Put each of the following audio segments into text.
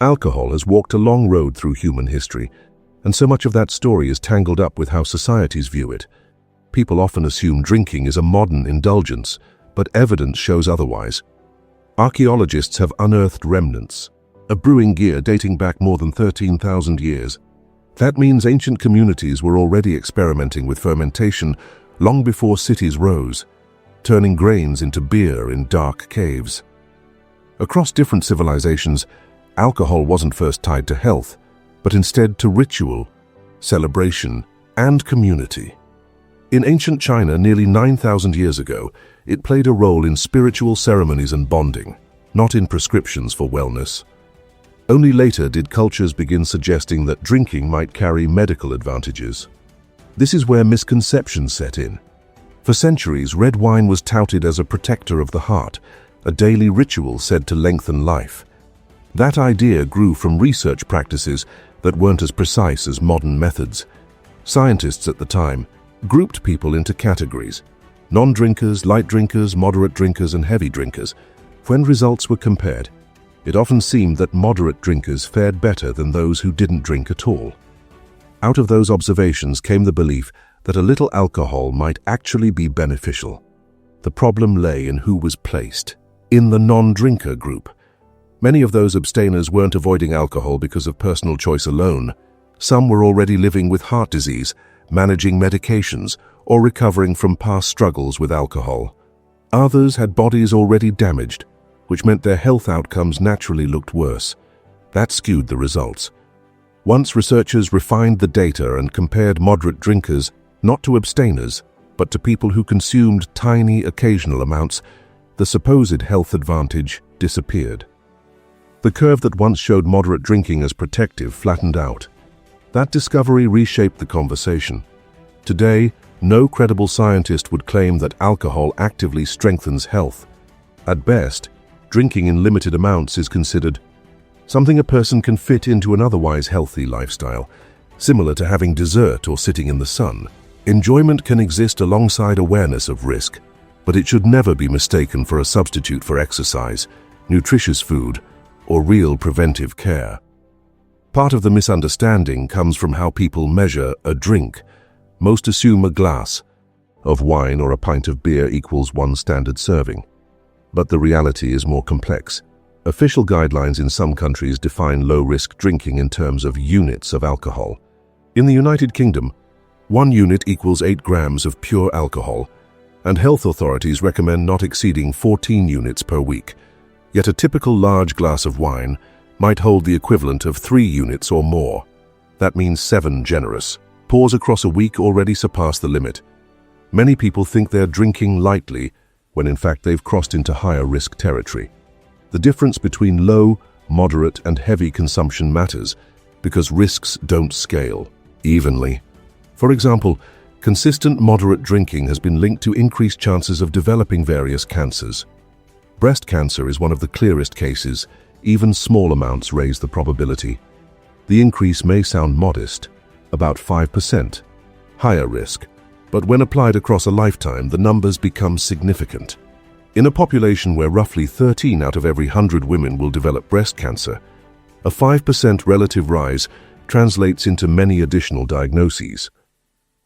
Alcohol has walked a long road through human history, and so much of that story is tangled up with how societies view it. People often assume drinking is a modern indulgence, but evidence shows otherwise. Archaeologists have unearthed remnants, a brewing gear dating back more than 13,000 years. That means ancient communities were already experimenting with fermentation long before cities rose, turning grains into beer in dark caves. Across different civilizations, alcohol wasn't first tied to health, but instead to ritual, celebration, and community. In ancient China, nearly 9,000 years ago, it played a role in spiritual ceremonies and bonding, not in prescriptions for wellness. Only later did cultures begin suggesting that drinking might carry medical advantages. This is where misconceptions set in. For centuries, red wine was touted as a protector of the heart, a daily ritual said to lengthen life. That idea grew from research practices that weren't as precise as modern methods. Scientists at the time grouped people into categories: non-drinkers, light drinkers, moderate drinkers, and heavy drinkers. When results were compared, it often seemed that moderate drinkers fared better than those who didn't drink at all. Out of those observations came the belief that a little alcohol might actually be beneficial. The problem lay in who was placed in the non-drinker group. Many of those abstainers weren't avoiding alcohol because of personal choice alone. Some were already living with heart disease, managing medications, or recovering from past struggles with alcohol. Others had bodies already damaged, which meant their health outcomes naturally looked worse. That skewed the results. Once researchers refined the data and compared moderate drinkers not to abstainers, but to people who consumed tiny occasional amounts, the supposed health advantage disappeared. The curve that once showed moderate drinking as protective flattened out. That discovery reshaped the conversation. Today, no credible scientist would claim that alcohol actively strengthens health. At best, drinking in limited amounts is considered something a person can fit into an otherwise healthy lifestyle, similar to having dessert or sitting in the sun. Enjoyment can exist alongside awareness of risk, but it should never be mistaken for a substitute for exercise, nutritious food, or real preventive care. Part of the misunderstanding comes from how people measure a drink. Most assume a glass of wine or a pint of beer equals one standard serving. But the reality is more complex. Official guidelines in some countries define low-risk drinking in terms of units of alcohol. In the United Kingdom, 1 unit equals 8 grams of pure alcohol, and health authorities recommend not exceeding 14 units per week. Yet a typical large glass of wine might hold the equivalent of 3 units or more. That means 7 generous. Pours across a week already surpass the limit. Many people think they're drinking lightly, when in fact they've crossed into higher risk territory. The difference between low, moderate, and heavy consumption matters because risks don't scale evenly. For example, consistent moderate drinking has been linked to increased chances of developing various cancers. Breast cancer is one of the clearest cases. Even small amounts raise the probability. The increase may sound modest, about 5%, higher risk, but when applied across a lifetime, the numbers become significant. In a population where roughly 13 out of every 100 women will develop breast cancer, a 5% relative rise translates into many additional diagnoses.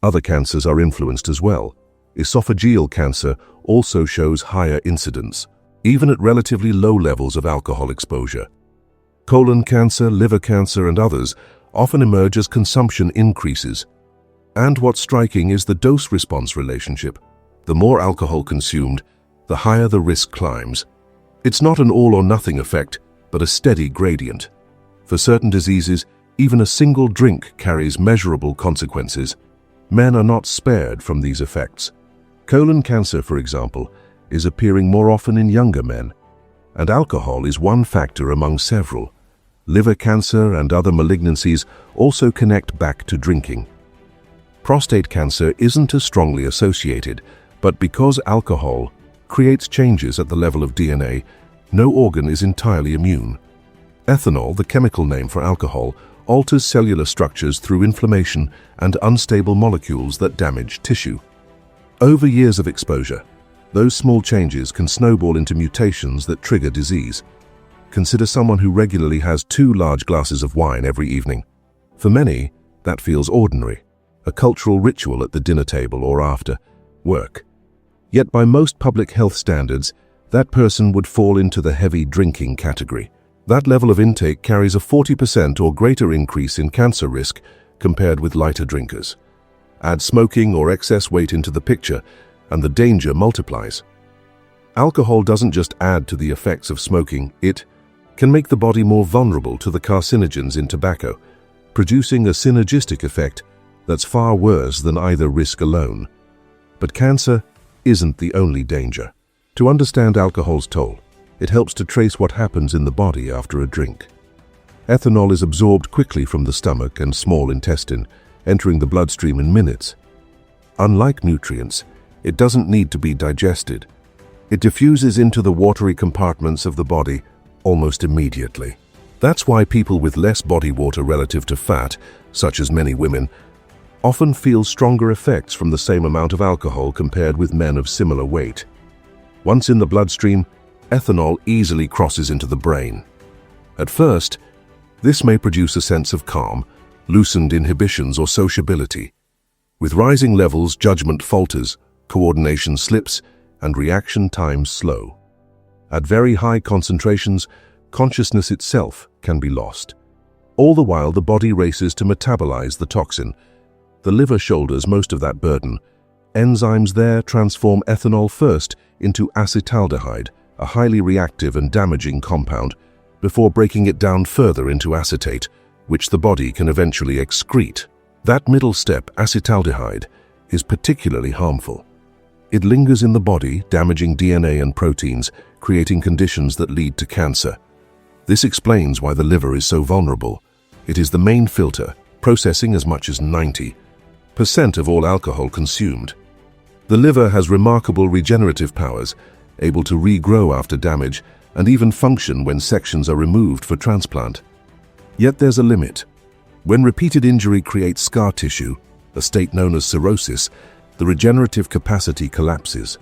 Other cancers are influenced as well. Esophageal cancer also shows higher incidence, even at relatively low levels of alcohol exposure. Colon cancer, liver cancer, and others often emerge as consumption increases. And what's striking is the dose-response relationship. The more alcohol consumed, the higher the risk climbs. It's not an all-or-nothing effect, but a steady gradient. For certain diseases, even a single drink carries measurable consequences. Men are not spared from these effects. Colon cancer, for example, is appearing more often in younger men, and alcohol is one factor among several. Liver cancer and other malignancies also connect back to drinking. Prostate cancer isn't as strongly associated, but because alcohol creates changes at the level of DNA, no organ is entirely immune. Ethanol, the chemical name for alcohol, alters cellular structures through inflammation and unstable molecules that damage tissue. Over years of exposure, those small changes can snowball into mutations that trigger disease. Consider someone who regularly has 2 large glasses of wine every evening. For many, that feels ordinary, a cultural ritual at the dinner table or after work. Yet by most public health standards, that person would fall into the heavy drinking category. That level of intake carries a 40% or greater increase in cancer risk compared with lighter drinkers. Add smoking or excess weight into the picture, and the danger multiplies. Alcohol doesn't just add to the effects of smoking, it can make the body more vulnerable to the carcinogens in tobacco, producing a synergistic effect that's far worse than either risk alone. But cancer isn't the only danger. To understand alcohol's toll, it helps to trace what happens in the body after a drink. Ethanol is absorbed quickly from the stomach and small intestine, entering the bloodstream in minutes. Unlike nutrients, it doesn't need to be digested. It diffuses into the watery compartments of the body almost immediately. That's why people with less body water relative to fat, such as many women, often feel stronger effects from the same amount of alcohol compared with men of similar weight. Once in the bloodstream, ethanol easily crosses into the brain. At first, this may produce a sense of calm, loosened inhibitions or sociability. With rising levels, judgment falters, coordination slips, and reaction times slow. At very high concentrations, consciousness itself can be lost. All the while, the body races to metabolize the toxin. The liver shoulders most of that burden. Enzymes there transform ethanol first into acetaldehyde, a highly reactive and damaging compound, before breaking it down further into acetate, which the body can eventually excrete. That middle step, acetaldehyde, is particularly harmful. It lingers in the body, damaging DNA and proteins, creating conditions that lead to cancer. This explains why the liver is so vulnerable. It is the main filter, processing as much as 90% of all alcohol consumed. The liver has remarkable regenerative powers, able to regrow after damage and even function when sections are removed for transplant. Yet there's a limit. When repeated injury creates scar tissue, a state known as cirrhosis, the regenerative capacity collapses.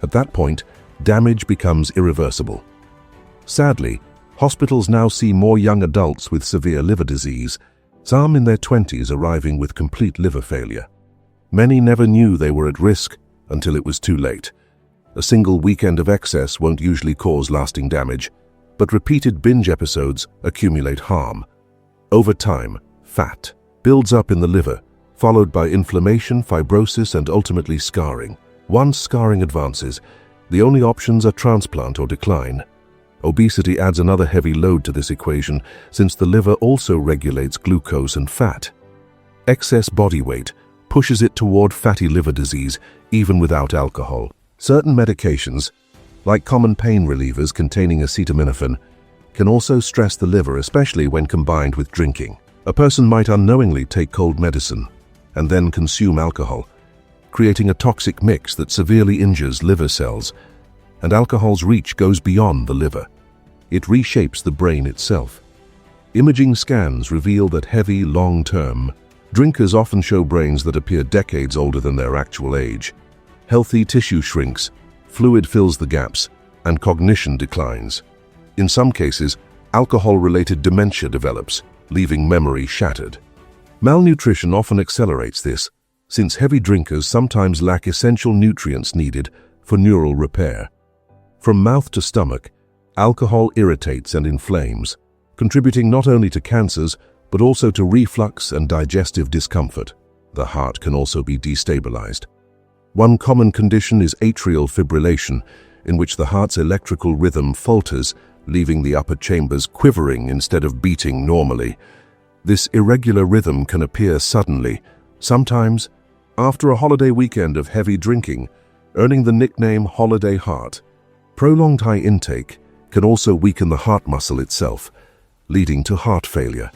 At that point, damage becomes irreversible. Sadly, hospitals now see more young adults with severe liver disease, some in their 20s arriving with complete liver failure. Many never knew they were at risk until it was too late. A single weekend of excess won't usually cause lasting damage, but repeated binge episodes accumulate harm. Over time, fat builds up in the liver, followed by inflammation, fibrosis, and ultimately scarring. Once scarring advances, the only options are transplant or decline. Obesity adds another heavy load to this equation, since the liver also regulates glucose and fat. Excess body weight pushes it toward fatty liver disease, even without alcohol. Certain medications, like common pain relievers containing acetaminophen, can also stress the liver, especially when combined with drinking. A person might unknowingly take cold medicine and then consume alcohol, creating a toxic mix that severely injures liver cells. And alcohol's reach goes beyond the liver. It reshapes the brain itself. Imaging scans reveal that heavy, long-term drinkers often show brains that appear decades older than their actual age. Healthy tissue shrinks, fluid fills the gaps, and cognition declines. In some cases, alcohol-related dementia develops, leaving memory shattered. Malnutrition often accelerates this, since heavy drinkers sometimes lack essential nutrients needed for neural repair. From mouth to stomach, alcohol irritates and inflames, contributing not only to cancers, but also to reflux and digestive discomfort. The heart can also be destabilized. One common condition is atrial fibrillation, in which the heart's electrical rhythm falters, leaving the upper chambers quivering instead of beating normally. This irregular rhythm can appear suddenly, sometimes after a holiday weekend of heavy drinking, earning the nickname holiday heart. Prolonged high intake can also weaken the heart muscle itself, leading to heart failure.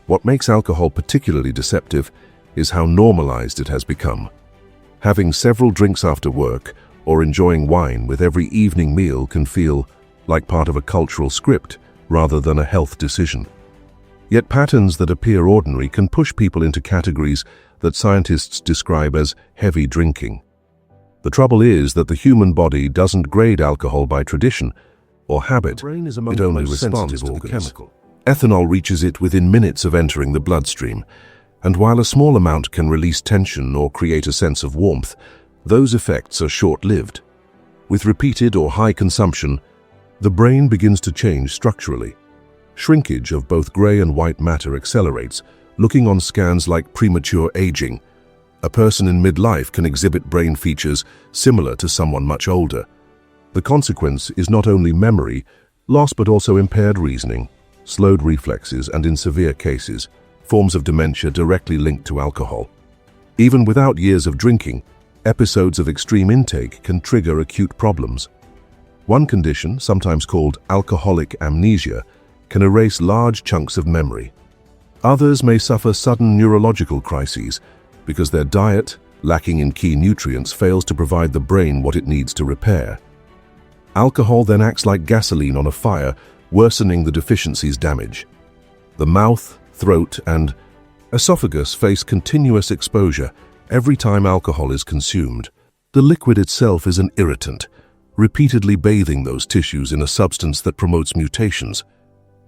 What makes alcohol particularly deceptive is how normalized it has become. Having several drinks after work or enjoying wine with every evening meal can feel like part of a cultural script rather than a health decision. Yet patterns that appear ordinary can push people into categories that scientists describe as heavy drinking. The trouble is that the human body doesn't grade alcohol by tradition, or habit, brain is among it the only most responds sensitive to the organs. chemical. Ethanol reaches it within minutes of entering the bloodstream, and while a small amount can release tension or create a sense of warmth, those effects are short-lived. With repeated or high consumption, the brain begins to change structurally. Shrinkage of both gray and white matter accelerates, looking on scans like premature aging. A person in midlife can exhibit brain features similar to someone much older. The consequence is not only memory loss but also impaired reasoning, slowed reflexes, and in severe cases, forms of dementia directly linked to alcohol. Even without years of drinking, episodes of extreme intake can trigger acute problems. One condition, sometimes called alcoholic amnesia, can erase large chunks of memory. Others may suffer sudden neurological crises because their diet, lacking in key nutrients, fails to provide the brain what it needs to repair. Alcohol then acts like gasoline on a fire, worsening the deficiency's damage. The mouth, throat, and esophagus face continuous exposure every time alcohol is consumed. The liquid itself is an irritant, repeatedly bathing those tissues in a substance that promotes mutations.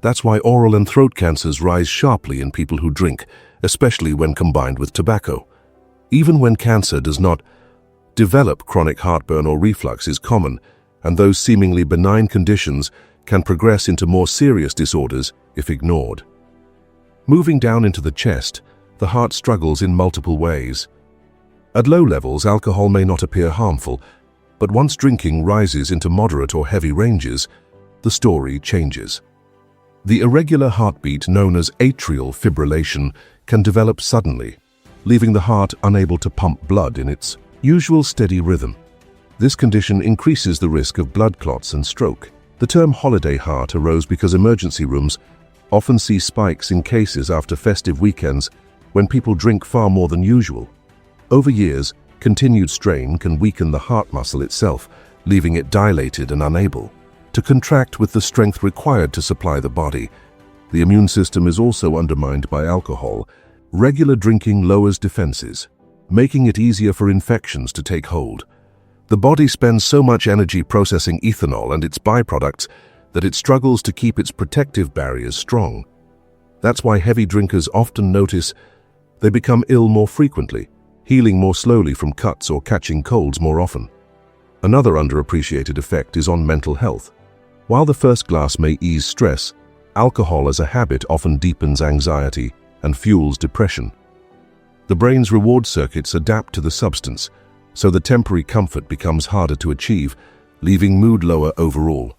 That's why oral and throat cancers rise sharply in people who drink, especially when combined with tobacco. Even when cancer does not develop, chronic heartburn or reflux is common, and those seemingly benign conditions can progress into more serious disorders if ignored. Moving down into the chest, the heart struggles in multiple ways. At low levels, alcohol may not appear harmful, but once drinking rises into moderate or heavy ranges, the story changes. The irregular heartbeat known as atrial fibrillation can develop suddenly, leaving the heart unable to pump blood in its usual steady rhythm. This condition increases the risk of blood clots and stroke. The term holiday heart arose because emergency rooms often see spikes in cases after festive weekends when people drink far more than usual. Over years, continued strain can weaken the heart muscle itself, leaving it dilated and unable to contract with the strength required to supply the body. The immune system is also undermined by alcohol. Regular drinking lowers defenses, making it easier for infections to take hold. The body spends so much energy processing ethanol and its byproducts that it struggles to keep its protective barriers strong. That's why heavy drinkers often notice they become ill more frequently, healing more slowly from cuts or catching colds more often. Another underappreciated effect is on mental health. While the first glass may ease stress, alcohol as a habit often deepens anxiety and fuels depression. The brain's reward circuits adapt to the substance, so the temporary comfort becomes harder to achieve, leaving mood lower overall.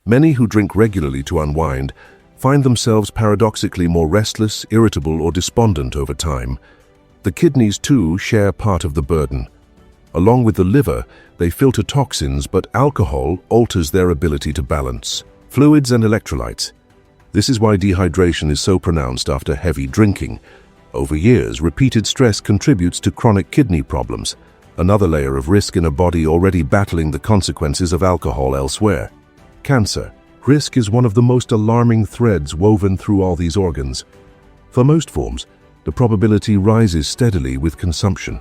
Many who drink regularly to unwind find themselves paradoxically more restless, irritable, or despondent over time. The kidneys, too, share part of the burden. Along with the liver, they filter toxins, but alcohol alters their ability to balance fluids and electrolytes. This is why dehydration is so pronounced after heavy drinking. Over years, repeated stress contributes to chronic kidney problems, another layer of risk in a body already battling the consequences of alcohol elsewhere. Cancer. Risk is one of the most alarming threads woven through all these organs. For most forms, the probability rises steadily with consumption.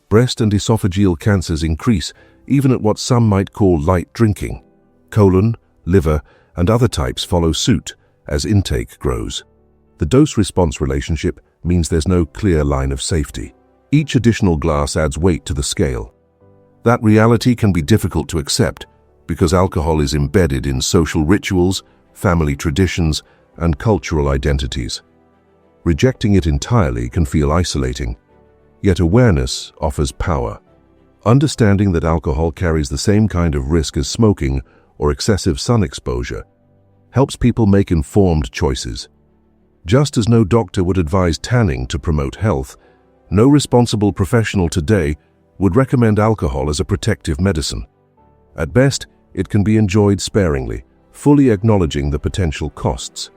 Breast and esophageal cancers increase even at what some might call light drinking. Colon, liver, and other types follow suit as intake grows. The dose-response relationship means there's no clear line of safety. Each additional glass adds weight to the scale. That reality can be difficult to accept because alcohol is embedded in social rituals, family traditions, and cultural identities. Rejecting it entirely can feel isolating, yet awareness offers power. Understanding that alcohol carries the same kind of risk as smoking or excessive sun exposure helps people make informed choices. Just as no doctor would advise tanning to promote health, no responsible professional today would recommend alcohol as a protective medicine. At best, it can be enjoyed sparingly, fully acknowledging the potential costs.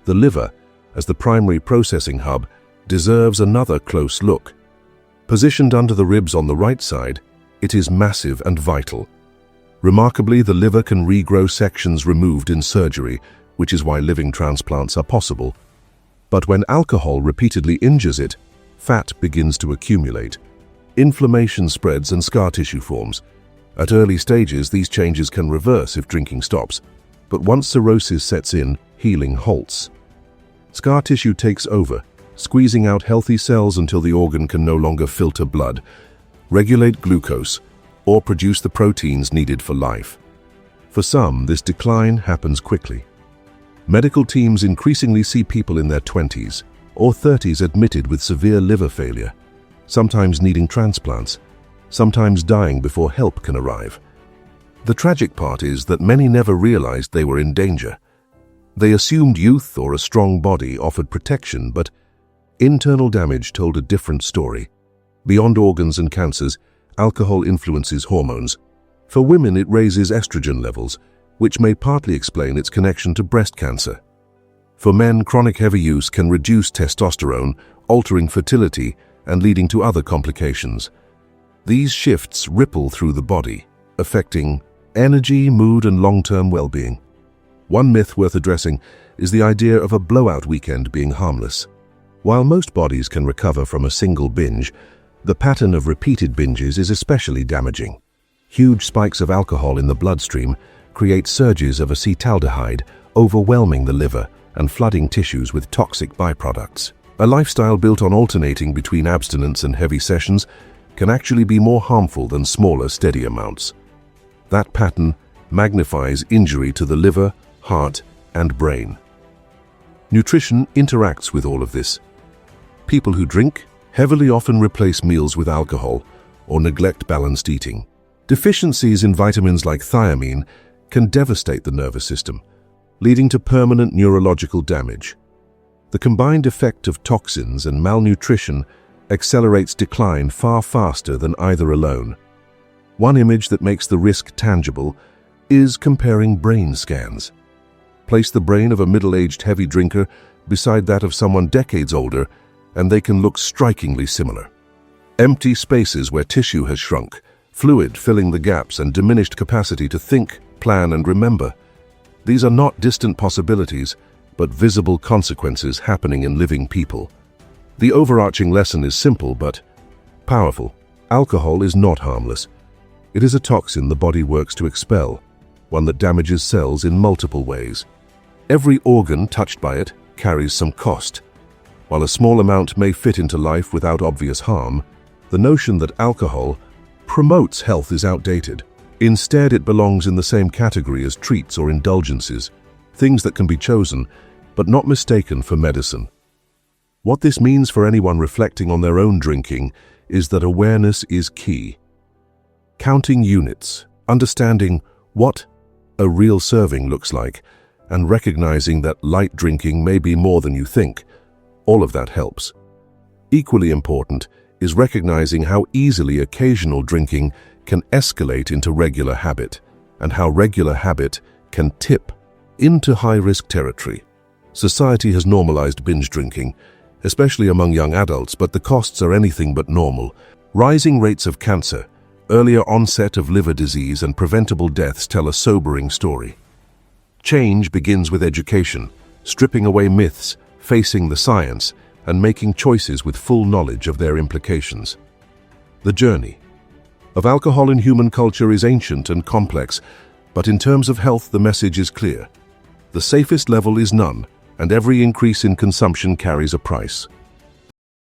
The liver, as the primary processing hub, deserves another close look. Positioned under the ribs on the right side, it is massive and vital. Remarkably, the liver can regrow sections removed in surgery, which is why living transplants are possible. But when alcohol repeatedly injures it, fat begins to accumulate. Inflammation spreads and scar tissue forms, At early stages, these changes can reverse if drinking stops, but once cirrhosis sets in, healing halts. Scar tissue takes over, squeezing out healthy cells until the organ can no longer filter blood, regulate glucose, or produce the proteins needed for life. For some, this decline happens quickly. Medical teams increasingly see people in their 20s or 30s admitted with severe liver failure, sometimes needing transplants, sometimes dying before help can arrive. The tragic part is that many never realized they were in danger. They assumed youth or a strong body offered protection, but internal damage told a different story. Beyond organs and cancers, alcohol influences hormones. For women, it raises estrogen levels, which may partly explain its connection to breast cancer. For men, chronic heavy use can reduce testosterone, altering fertility and leading to other complications. These shifts ripple through the body, affecting energy, mood, and long-term well-being. One myth worth addressing is the idea of a blowout weekend being harmless. While most bodies can recover from a single binge, the pattern of repeated binges is especially damaging. Huge spikes of alcohol in the bloodstream create surges of acetaldehyde, overwhelming the liver and flooding tissues with toxic byproducts. A lifestyle built on alternating between abstinence and heavy sessions can actually be more harmful than smaller, steady amounts. That pattern magnifies injury to the liver, heart, and brain. Nutrition interacts with all of this. People who drink heavily often replace meals with alcohol or neglect balanced eating. Deficiencies in vitamins like thiamine can devastate the nervous system, leading to permanent neurological damage. The combined effect of toxins and malnutrition accelerates decline far faster than either alone. One image that makes the risk tangible is comparing brain scans. Place the brain of a middle-aged heavy drinker beside that of someone decades older, and they can look strikingly similar. Empty spaces where tissue has shrunk, fluid filling the gaps, and diminished capacity to think, plan, and remember. These are not distant possibilities, but visible consequences happening in living people. The overarching lesson is simple but powerful. Alcohol is not harmless. It is a toxin the body works to expel, one that damages cells in multiple ways. Every organ touched by it carries some cost. While a small amount may fit into life without obvious harm, the notion that alcohol promotes health is outdated. Instead, it belongs in the same category as treats or indulgences, things that can be chosen, but not mistaken for medicine. What this means for anyone reflecting on their own drinking is that awareness is key. Counting units, understanding what a real serving looks like, and recognizing that light drinking may be more than you think, all of that helps. Equally important is recognizing how easily occasional drinking can escalate into regular habit, and how regular habit can tip into high-risk territory. Society has normalized binge drinking, especially among young adults, but the costs are anything but normal. Rising rates of cancer, earlier onset of liver disease, and preventable deaths tell a sobering story. Change begins with education, stripping away myths, facing the science, and making choices with full knowledge of their implications. The journey of alcohol in human culture is ancient and complex, but in terms of health, the message is clear. The safest level is none, and every increase in consumption carries a price.